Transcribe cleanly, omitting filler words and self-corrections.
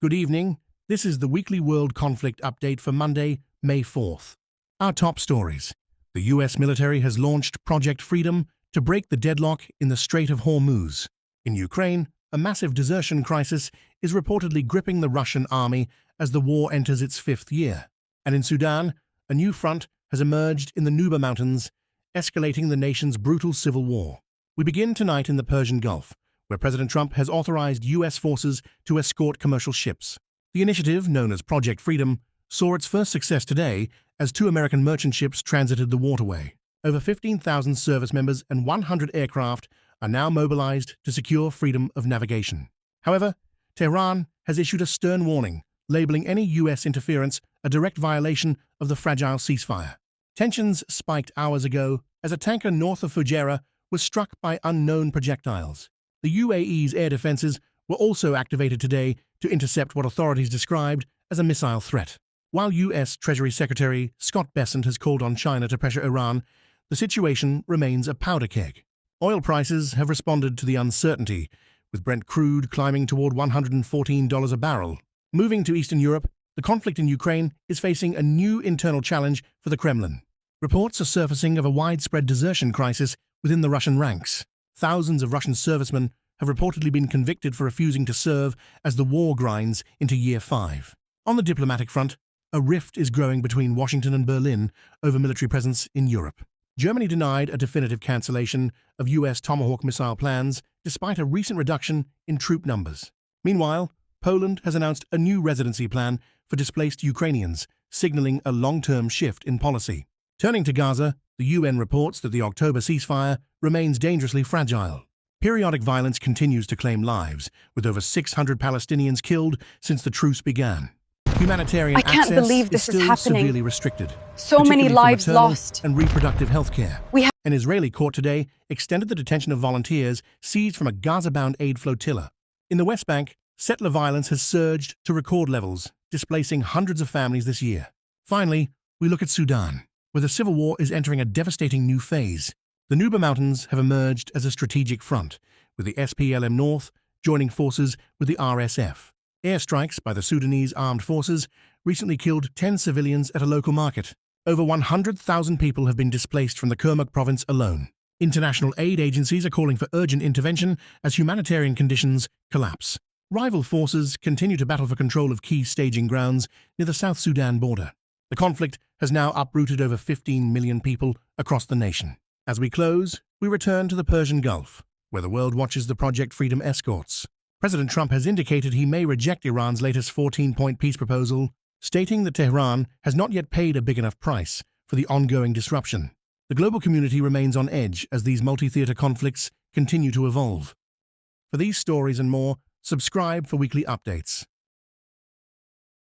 Good evening. This is the weekly world conflict update for Monday, May 4th. Our top stories. The U.S. military has launched Project Freedom to break the deadlock in the Strait of Hormuz. In Ukraine, a massive desertion crisis is reportedly gripping the Russian army as the war enters its fifth year. And in Sudan, a new front has emerged in the Nuba Mountains, escalating the nation's brutal civil war. We begin tonight in the Persian Gulf, where President Trump has authorized U.S. forces to escort commercial ships. The initiative, known as Project Freedom, saw its first success today as 2 American merchant ships transited the waterway. Over 15,000 service members and 100 aircraft are now mobilized to secure freedom of navigation. However, Tehran has issued a stern warning, labeling any U.S. interference a direct violation of the fragile ceasefire. Tensions spiked hours ago as a tanker north of Fujairah was struck by unknown projectiles. The UAE's air defenses were also activated today to intercept what authorities described as a missile threat. While U.S. Treasury Secretary Scott Bessent has called on China to pressure Iran, the situation remains a powder keg. Oil prices have responded to the uncertainty, with Brent crude climbing toward $114 a barrel. Moving to Eastern Europe, the conflict in Ukraine is facing a new internal challenge for the Kremlin. Reports are surfacing of a widespread desertion crisis within the Russian ranks. Thousands of Russian servicemen have reportedly been convicted for refusing to serve as the war grinds into year 5. On the diplomatic front, a rift is growing between Washington and Berlin over military presence in Europe. Germany denied a definitive cancellation of U.S. Tomahawk missile plans despite a recent reduction in troop numbers. Meanwhile, Poland has announced a new residency plan for displaced Ukrainians, signaling a long-term shift in policy. Turning to Gaza, the UN reports that the October ceasefire remains dangerously fragile. Periodic violence continues to claim lives, with over 600 Palestinians killed since the truce began. Humanitarian I can't believe this is still happening. severely restricted. So many lives lost. And reproductive health care. An Israeli court today extended the detention of volunteers seized from a Gaza-bound aid flotilla. In the West Bank, settler violence has surged to record levels, displacing hundreds of families this year. Finally, we look at Sudan, where the civil war is entering a devastating new phase. The Nuba Mountains have emerged as a strategic front, with the SPLM North joining forces with the RSF. Airstrikes by the Sudanese armed forces recently killed 10 civilians at a local market. Over 100,000 people have been displaced from the Kurmuk province alone. International aid agencies are calling for urgent intervention as humanitarian conditions collapse. Rival forces continue to battle for control of key staging grounds near the South Sudan border. The conflict has now uprooted over 15 million people across the nation. As we close, we return to the Persian Gulf, where the world watches the Project Freedom escorts. President Trump has indicated he may reject Iran's latest 14-point peace proposal, stating that Tehran has not yet paid a big enough price for the ongoing disruption. The global community remains on edge as these multi-theater conflicts continue to evolve. For these stories and more, subscribe for weekly updates.